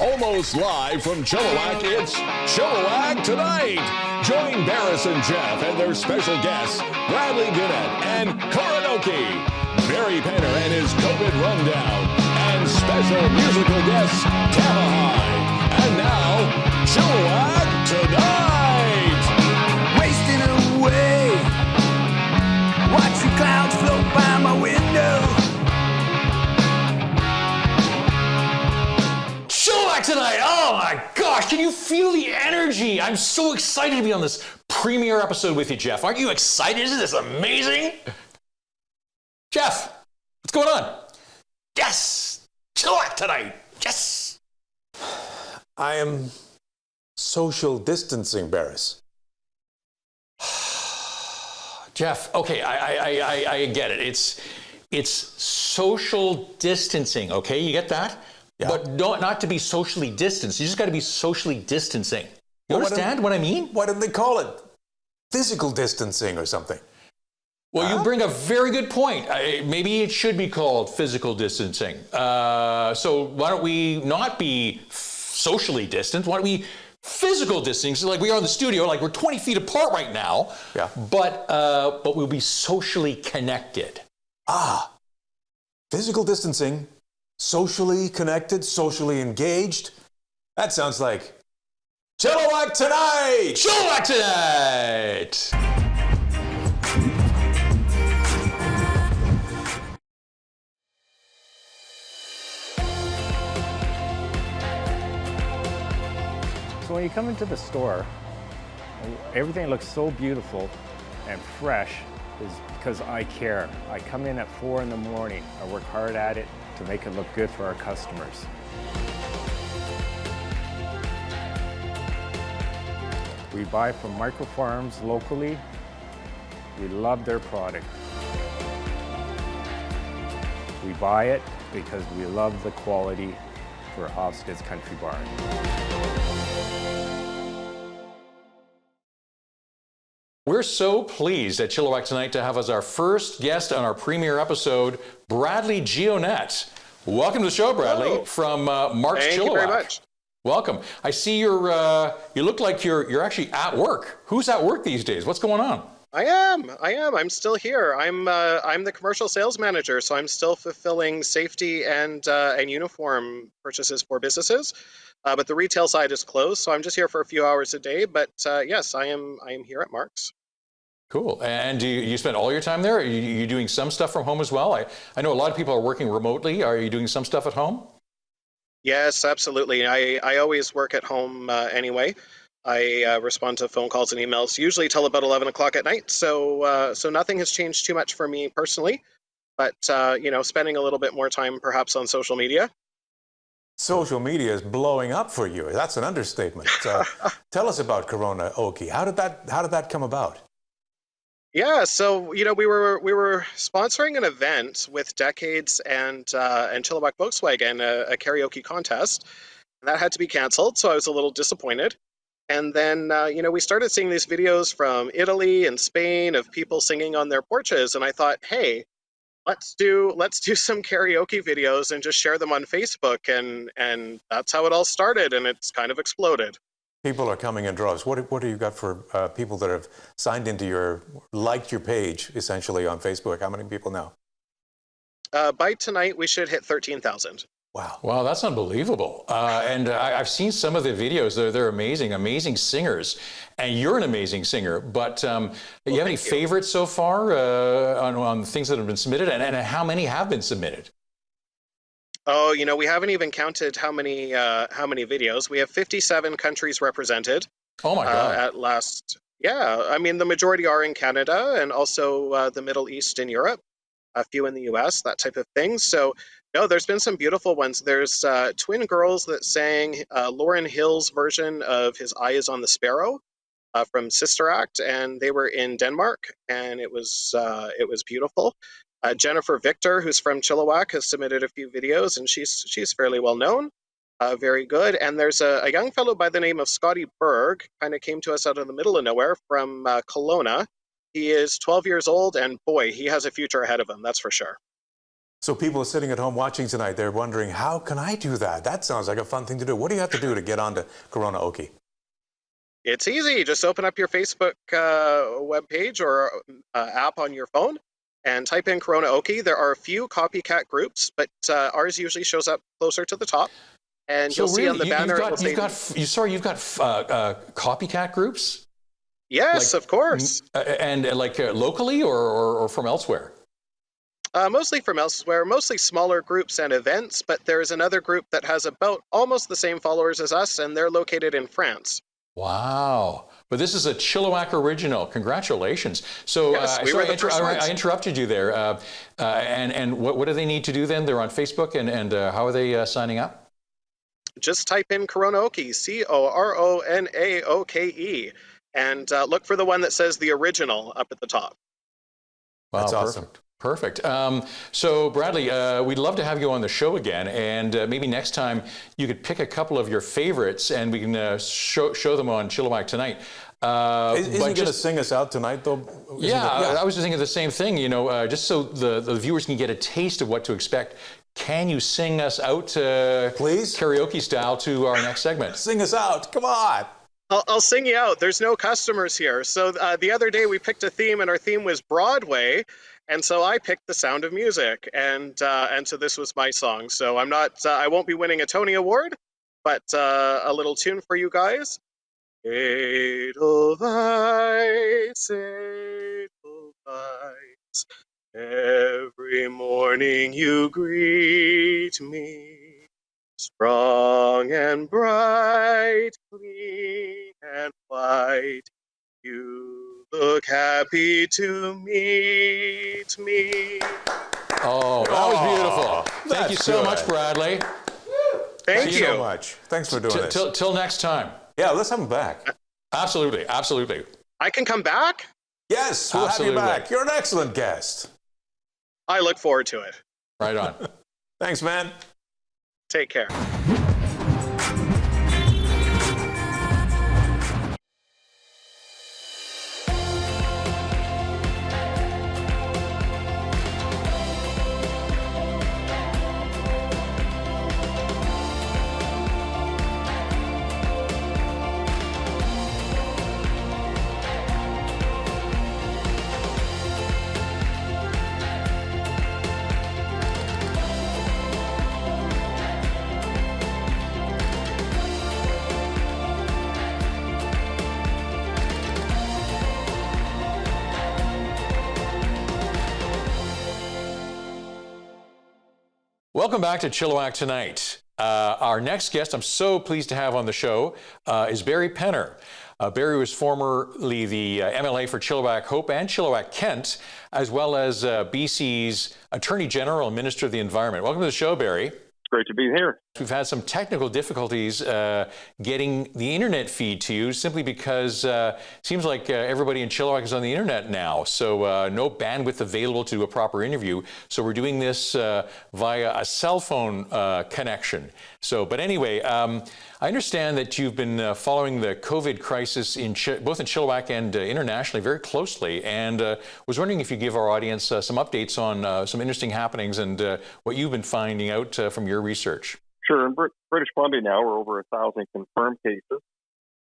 Almost live from Chilliwack, it's Chilliwack Tonight. Join Barris and Geoff and their special guests, Bradley Gionet and Coronaoke, Barry Penner and his COVID rundown, and special musical guest, Tamihi. And now, Chilliwack Tonight. Wasting away, watch the clouds float by my window. Chilliwack Tonight! Oh my gosh, can you feel the energy? I'm so excited to be on this premiere episode with you, Geoff. Aren't you excited? Isn't this amazing? Geoff, what's going on? Yes! Chilliwack Tonight! Yes! I am social distancing, Barris. Geoff, okay, I get it. It's social distancing, okay? You get that? Yeah. But not to be socially distanced. You just got to be socially distancing. You understand what I mean? Why don't they call it physical distancing or something? Well, you bring a very good point. Maybe it should be called physical distancing. So why don't we not be socially distant? Why don't we physical distancing, like we are in the studio, like we're 20 feet apart right now, Yeah. but we'll be socially connected. Physical distancing, socially connected, socially engaged. That sounds like Chilliwack Tonight! Chilliwack Tonight! So when you come into the store, everything looks so beautiful and fresh is because I care. I come in at 4 in the morning. I work hard at it to make it look good for our customers. We buy from micro farms locally. We love their product. We buy it because we love the quality for Hofstede's Country Barn. We're so pleased at Chilliwack Tonight to have as our first guest on our premiere episode, Bradley Gionet. Welcome to the show, Bradley, Hello. from Mark's Chilliwack. Thank you very much. Welcome. I see you look like you're actually at work. Who's at work these days? What's going on? I am. I'm still here. I'm the commercial sales manager, so I'm still fulfilling safety and uniform purchases for businesses. But the retail side is closed, so I'm just here for a few hours a day. But yes, I am here at Mark's. Cool. And do you spend all your time there? Are you doing some stuff from home as well? I know a lot of people are working remotely. Are you doing some stuff at home? Yes, absolutely. I always work at home anyway. I respond to phone calls and emails usually till about 11 o'clock at night. So nothing has changed too much for me personally. But spending a little bit more time perhaps on social media. Social media is blowing up for you. That's an understatement. Tell us about Coronaoke. How did that come about? Yeah, so we were sponsoring an event with Decades and Chilliwack Volkswagen, a karaoke contest, and that had to be canceled. So I was a little disappointed. And then we started seeing these videos from Italy and Spain of people singing on their porches, and I thought, hey, let's do some karaoke videos and just share them on Facebook, and that's how it all started, and it's kind of exploded. People are coming in droves. What do you got for people that have signed into liked your page, essentially, on Facebook? How many people now? By tonight, we should hit 13,000. Wow. Wow, that's unbelievable. And I've seen some of the videos. They're amazing singers. And you're an amazing singer. But you have any favorites so far on things that have been submitted? And how many have been submitted? Oh, we haven't even counted how many videos. We have 57 countries represented. Oh my God. At last. Yeah, I mean, the majority are in Canada and also the Middle East and Europe, a few in the US, that type of thing. So, no, there's been some beautiful ones. There's twin girls that sang Lauryn Hill's version of His Eye is on the Sparrow from Sister Act, and they were in Denmark, and it was beautiful. Jennifer Victor, who's from Chilliwack, has submitted a few videos, and she's fairly well known. Very good. And there's a young fellow by the name of Scotty Berg, kind of came to us out of the middle of nowhere from Kelowna. He is 12 years old, and boy, he has a future ahead of him, that's for sure. So people are sitting at home watching tonight. They're wondering, how can I do that? That sounds like a fun thing to do. What do you have to do to get onto Coronaoke? It's easy. Just open up your Facebook webpage or app on your phone and type in Coronaoke. There are a few copycat groups, but ours usually shows up closer to the top. And So you'll see on the banner. you've got copycat groups? Yes, Like, of course. And locally or from elsewhere? Mostly from elsewhere, mostly smaller groups and events, but there's another group that has about almost the same followers as us, and they're located in France. Wow. But this is a Chilliwack original. Congratulations. So Yes, we were the first ones. I interrupted you there. And what do they need to do then? They're on Facebook, and how are they signing up? Just type in Coronaoke, Coronaoke, and look for the one that says the original up at the top. Wow, That's awesome. Perfect. So, Bradley, we'd love to have you on the show again, and maybe next time you could pick a couple of your favorites, and we can show them on Chilliwack Tonight. Isn't he going to sing us out tonight, though? I was just thinking the same thing. You know, just so the viewers can get a taste of what to expect. Can you sing us out, please, karaoke style, to our next segment? Sing us out. Come on. I'll sing you out. There's no customers here. So the other day we picked a theme, and our theme was Broadway. And so I picked The Sound of Music, and so this was my song. So I'm not, I won't be winning a Tony Award, but a little tune for you guys. Edelweiss, Edelweiss, every morning you greet me, strong and bright, clean and white. You look happy to meet me. Oh, that was beautiful. Thank you so good. much, Bradley. Thank you so much. Thanks for doing this. Till next time. Yeah, let's have him back. Absolutely. I can come back? Yes, we'll Absolutely. have you back. You're an excellent guest. I look forward to it. Right on. Thanks, man. Take care. Welcome back to Chilliwack Tonight. Our next guest I'm so pleased to have on the show is Barry Penner. Barry was formerly the MLA for Chilliwack Hope and Chilliwack Kent, as well as BC's Attorney General and Minister of the Environment. Welcome to the show, Barry. Great to be here. We've had some technical difficulties getting the internet feed to you, simply because it seems like everybody in Chilliwack is on the internet now, so no bandwidth available to do a proper interview. So we're doing this via a cell phone connection. But anyway, I understand that you've been following the COVID crisis both in Chilliwack and internationally very closely, and was wondering if you give our audience some updates on some interesting happenings and what you've been finding out from your research. Sure. In British Columbia now, we're over 1,000 confirmed cases. Of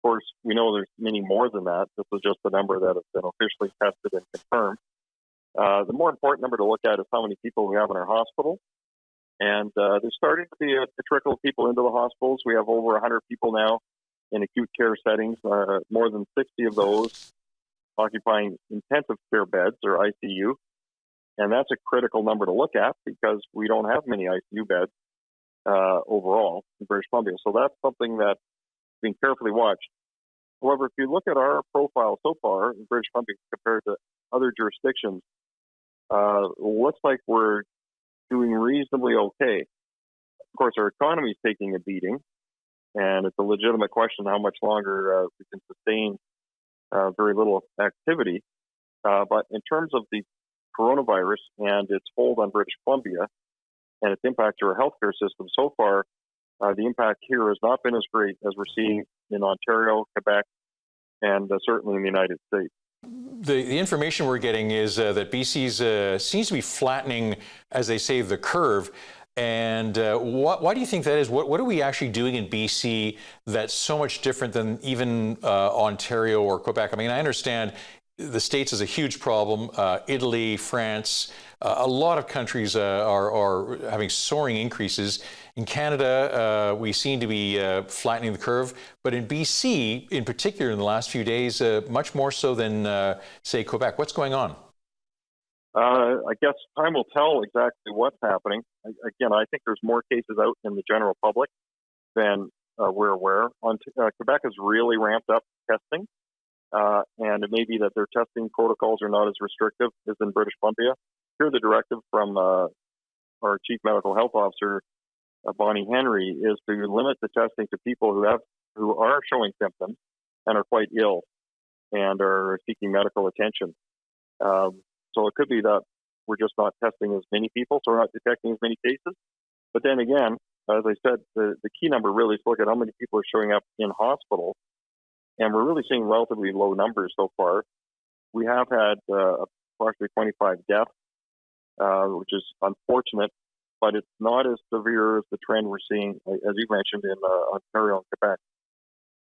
course, we know there's many more than that. This is just the number that has been officially tested and confirmed. The more important number to look at is how many people we have in our hospital. And there's starting to be a trickle of people into the hospitals. We have over 100 people now in acute care settings, more than 60 of those occupying intensive care beds or ICU. And that's a critical number to look at because we don't have many ICU beds overall in British Columbia. So that's something that's being carefully watched. However, if you look at our profile so far in British Columbia compared to other jurisdictions, looks like we're doing reasonably okay. Of course, our economy is taking a beating, and it's a legitimate question how much longer we can sustain very little activity. But in terms of the coronavirus and its hold on British Columbia and its impact to our healthcare system, so far, the impact here has not been as great as we're seeing in Ontario, Quebec, and certainly in the United States. the information we're getting is that BC's seems to be flattening, as they say, the curve. And why do you think that is? What are we actually doing in BC that's so much different than even Ontario or Quebec? I mean, I understand the States is a huge problem. Italy, France, a lot of countries are having soaring increases. In Canada, we seem to be flattening the curve. But in BC, in particular, in the last few days, much more so than, say, Quebec. What's going on? I guess time will tell exactly what's happening. Again, I think there's more cases out in the general public than we're aware. Quebec has really ramped up testing, and it may be that their testing protocols are not as restrictive as in British Columbia. Here, the directive from our Chief Medical Health Officer, Bonnie Henry, is to limit the testing to people who are showing symptoms and are quite ill and are seeking medical attention. So it could be that we're just not testing as many people, so we're not detecting as many cases. But then again, as I said, the key number really is to look at how many people are showing up in hospitals, and we're really seeing relatively low numbers so far. We have had approximately 25 deaths, which is unfortunate, but it's not as severe as the trend we're seeing, as you mentioned, in Ontario and Quebec.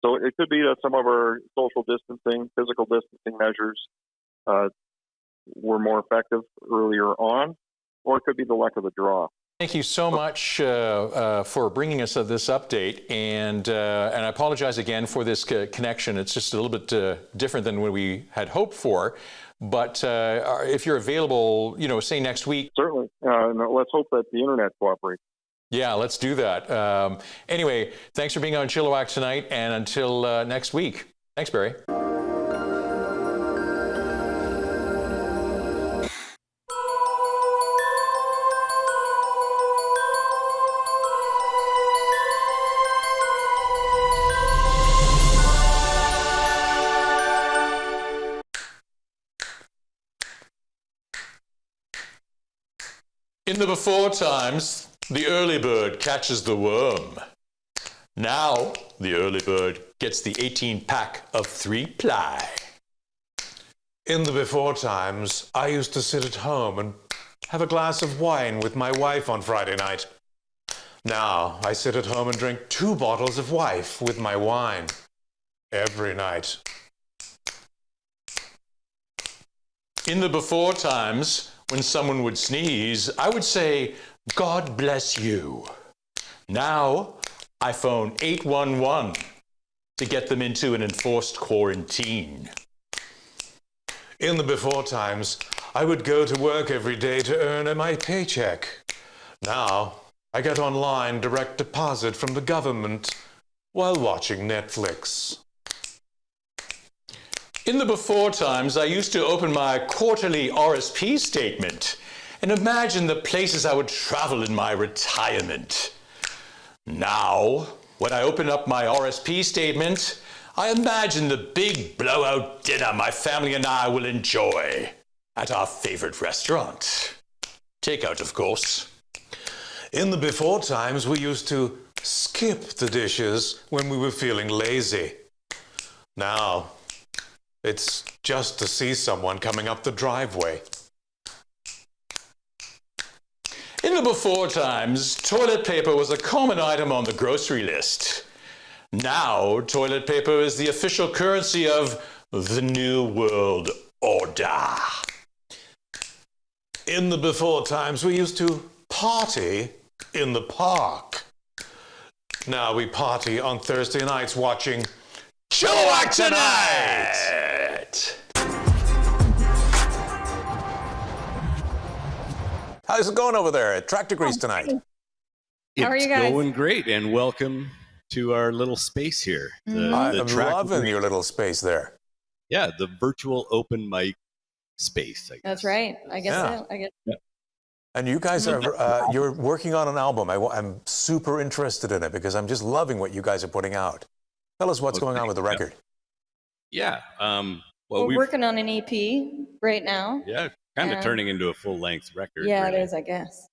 So it could be that some of our social distancing, physical distancing measures were more effective earlier on, or it could be the luck of the draw. Thank you so much for bringing us this update, and I apologize again for this connection. It's just a little bit different than what we had hoped for. But if you're available, say next week. Certainly. Let's hope that the internet cooperates. Yeah, let's do that. Anyway, thanks for being on Chilliwack tonight, and until next week. Thanks, Barry. In the before times, the early bird catches the worm. Now, the early bird gets the 18-pack of 3-ply. In the before times, I used to sit at home and have a glass of wine with my wife on Friday night. Now, I sit at home and drink 2 bottles of wife with my wine every night. In the before times, when someone would sneeze, I would say, God bless you. Now, I phone 811 to get them into an enforced quarantine. In the before times, I would go to work every day to earn my paycheck. Now, I get online direct deposit from the government while watching Netflix. In the before times, I used to open my quarterly RSP statement and imagine the places I would travel in my retirement. Now, when I open up my RSP statement, I imagine the big blowout dinner my family and I will enjoy at our favorite restaurant. Takeout, of course. In the before times, we used to skip the dishes when we were feeling lazy. Now, it's just to see someone coming up the driveway. In the before times, toilet paper was a common item on the grocery list. Now, toilet paper is the official currency of the New World Order. In the before times, we used to party in the park. Now we party on Thursday nights watching Chilliwack Tonight! How's it going over there at Track Degrees tonight? How are you guys? It's going great, and welcome to our little space here. I'm loving your little space there. Yeah, the virtual open mic space, I guess. That's right. I guess so. I guess. Yeah. And you guys are, you're working on an album. I'm super interested in it because I'm just loving what you guys are putting out. Tell us what's going on with the record. Yeah. Well, we're working on an EP right now. Yeah, kind of turning into a full-length record. Yeah, really. it is, I guess.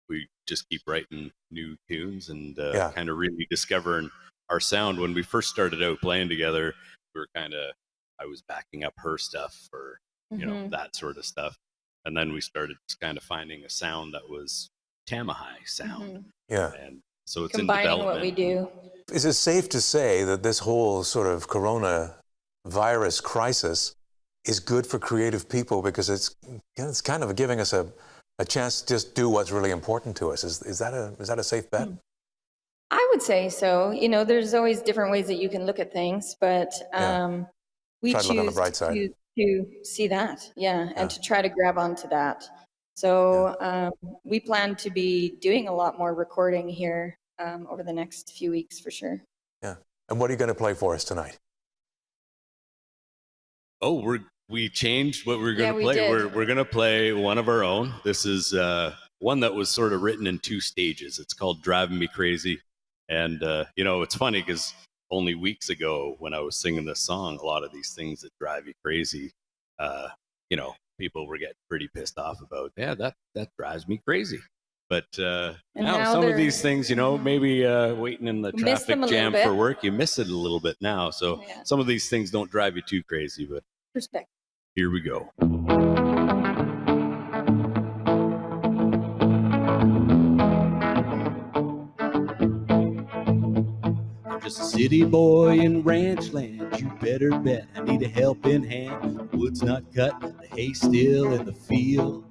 We just keep writing new tunes and Yeah. kind of really discovering our sound. When we first started out playing together, we were kind of I was backing up her stuff for, you know, that sort of stuff. And then we started kind of finding a sound that was Tamihi sound. Yeah. And so it's Combining in development. what we do. Is it safe to say that this whole sort of coronavirus crisis is good for creative people because it's kind of giving us a chance to just do what's really important to us? Is that a safe bet? I would say so. You know, there's always different ways that you can look at things, but we Try to look on the choose bright side. to see that, and to try to grab onto that. So we plan to be doing a lot more recording here over the next few weeks for sure. Yeah. And what are you going to play for us tonight? Oh, we changed what we're going to play. Did. We're going to play one of our own. This is one that was sort of written in 2 stages. It's called Driving Me Crazy. And, you know, it's funny because only weeks ago when I was singing this song, a lot of these things that drive you crazy, you know, people were getting pretty pissed off about. Yeah, that drives me crazy. But now some of these things, you know, maybe waiting in the traffic jam for work, you miss it a little bit now. So some of these things don't drive you too crazy, but respect. Here we go. I'm just a city boy in ranch land. You better bet I need a helping hand. The wood's not cut, the hay's still in the field.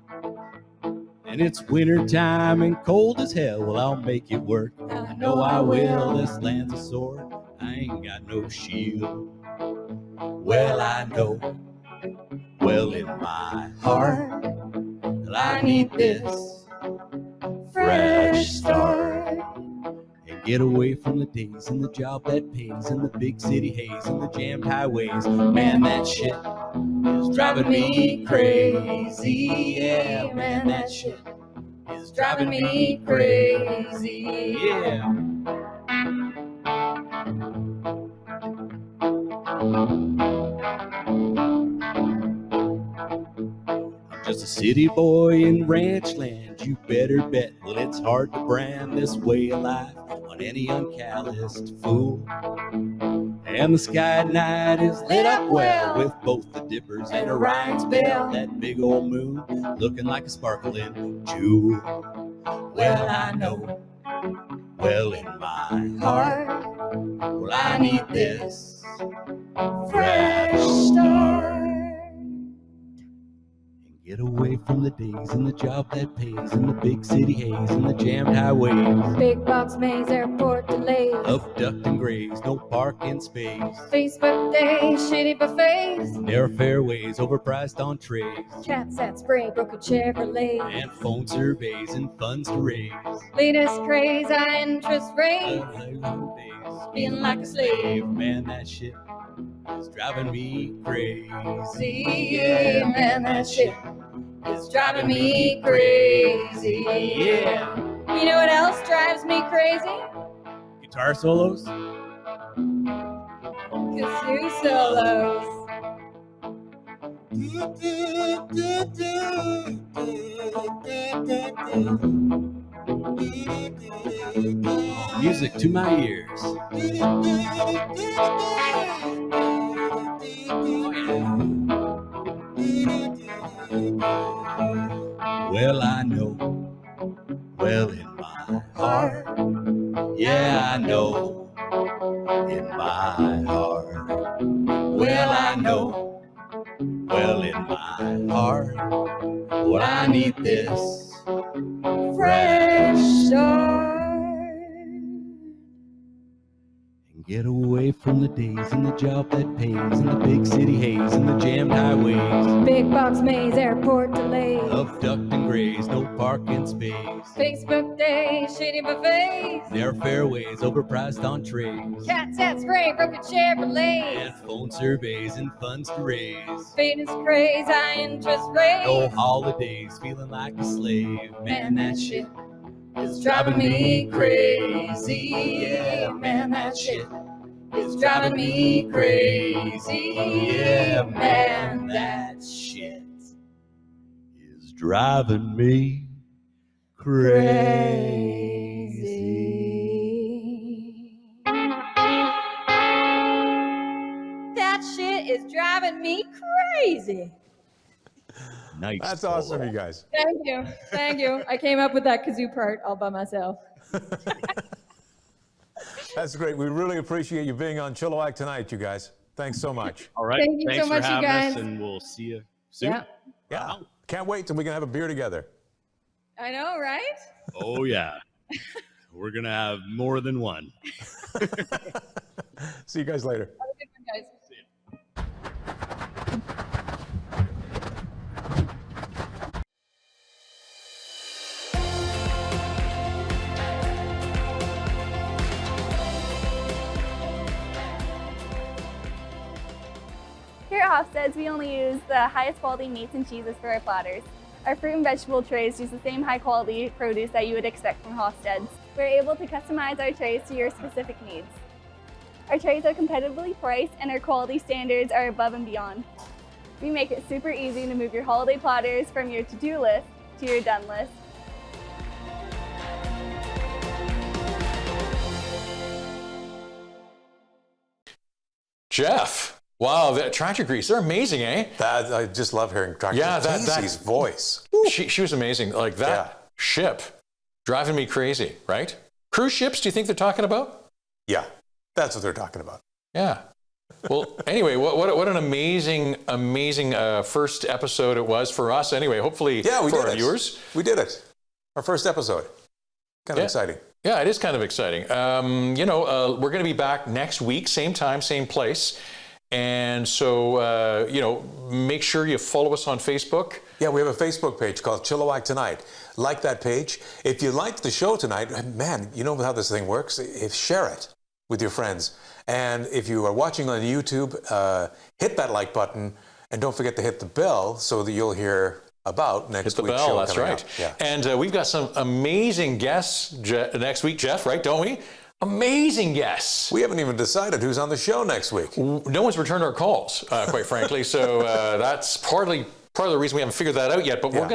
And it's winter time and cold as hell. Well, I'll make it work. I know I will. This land's a sword. I ain't got no shield. Well, I know. Well, in my heart, well, I need this fresh start. And get away from the days and the job that pays and the big city haze and the jammed highways. Man, that shit is driving me crazy. Yeah, man, that shit is driving me crazy. Yeah. Just a city boy in ranch land, you better bet. Well, it's hard to brand this way of life on any uncalloused fool. And the sky at night is lit up well with both the dippers and Orion's bell. That big old moon looking like a sparkling jewel. Well, I know. Well, in my heart, well, I need this fresh start. Get away from the days and the job that pays and the big city haze and the jammed highways. Big box maze, airport delays. Of ducked and grays, no parking space. Facebook day, shitty buffets. Narrow fairways, overpriced entrees. Cats that spray, broken Chevrolet. And phone surveys and funds to raise. Latest craze, high interest rates. Feeling like a slave, man, that shit is driving me crazy. Yeah, man, that shit is driving me crazy. Yeah. You know what else drives me crazy? Guitar solos? Kazoo solos. Music to my ears. Well, I know. Well, in my heart. Yeah, I know. In my heart. Well, I know. Well, in my heart. Well, I need this fresh start. Get away from the days and the job that pays and the big city haze and the jammed highways. Big box maze, airport delays. Of ducked and grays, no parking space. Facebook day, shitty buffets. Narrow fairways, overpriced entrees. Cats that spray, broken Chevrolet. And phone surveys and funds to raise. Fitness craze, high interest rates. No holidays, feeling like a slave. Man, that shit is driving me crazy. Yeah, man, that shit is driving me crazy. Yeah, man, that shit is driving me crazy. That shit is driving crazy. Nice. That's awesome, you guys. Thank you. Thank you. I came up with that kazoo part all by myself. That's great. We really appreciate you being on Chilliwack Tonight, you guys. Thanks so much. All right. Thank you Thanks so much, for you having guys. us, and we'll see you soon. Yeah. Yeah. Can't wait till we can have a beer together. I know, right? Oh, yeah. We're going to have more than one. See you guys later. Have a good one, guys. Here at Hofstede's, we only use the highest quality meats and cheeses for our platters. Our fruit and vegetable trays use the same high quality produce that you would expect from Hofstede's. We're able to customize our trays to your specific needs. Our trays are competitively priced and our quality standards are above and beyond. We make it super easy to move your holiday platters from your to-do list to your done list. Jeff, wow, that tractor grease, they're amazing, eh? I just love hearing Dr. Yeah, Taysey's voice. She was amazing. Like that ship, driving me crazy, right? Cruise ships, do you think they're talking about? Yeah, that's what they're talking about. Yeah. Well, anyway, what an amazing first episode it was for us. Anyway, hopefully for our viewers. We did it. Our first episode. Kind of exciting. Yeah, it is kind of exciting. We're going to be back next week, same time, same place. And so, make sure you follow us on Facebook. Yeah, we have a Facebook page called Chilliwack Tonight. Like that page. If you liked the show tonight, man, you know how this thing works. Share it with your friends. And if you are watching on YouTube, hit that like button. And don't forget to hit the bell so that you'll hear about next week's show. That's right. Yeah. And we've got some amazing guests next week, Jeff, right? Don't we? Amazing guests. We haven't even decided who's on the show next week. No one's returned our calls, quite frankly. So that's part of the reason we haven't figured that out yet. But we're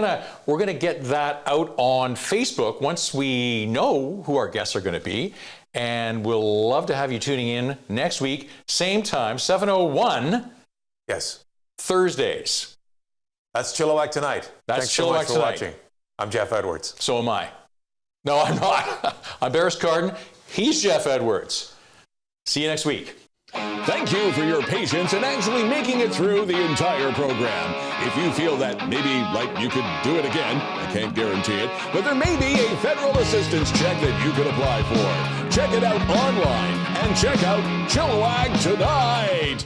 gonna get that out on Facebook once we know who our guests are going to be, and we'll love to have you tuning in next week, same time, 7:01. Yes. Thursdays. That's Chilliwack Tonight. That's Thanks so much Chilliwack for Tonight. watching. I'm Geoff Edwards. So am I. No, I'm not. I'm Berris Karden. He's Geoff Edwards. See you next week. Thank you for your patience and actually making it through the entire program. If you feel that maybe you could do it again, I can't guarantee it, but there may be a federal assistance check that you could apply for. Check it out online and check out Chilliwack Tonight.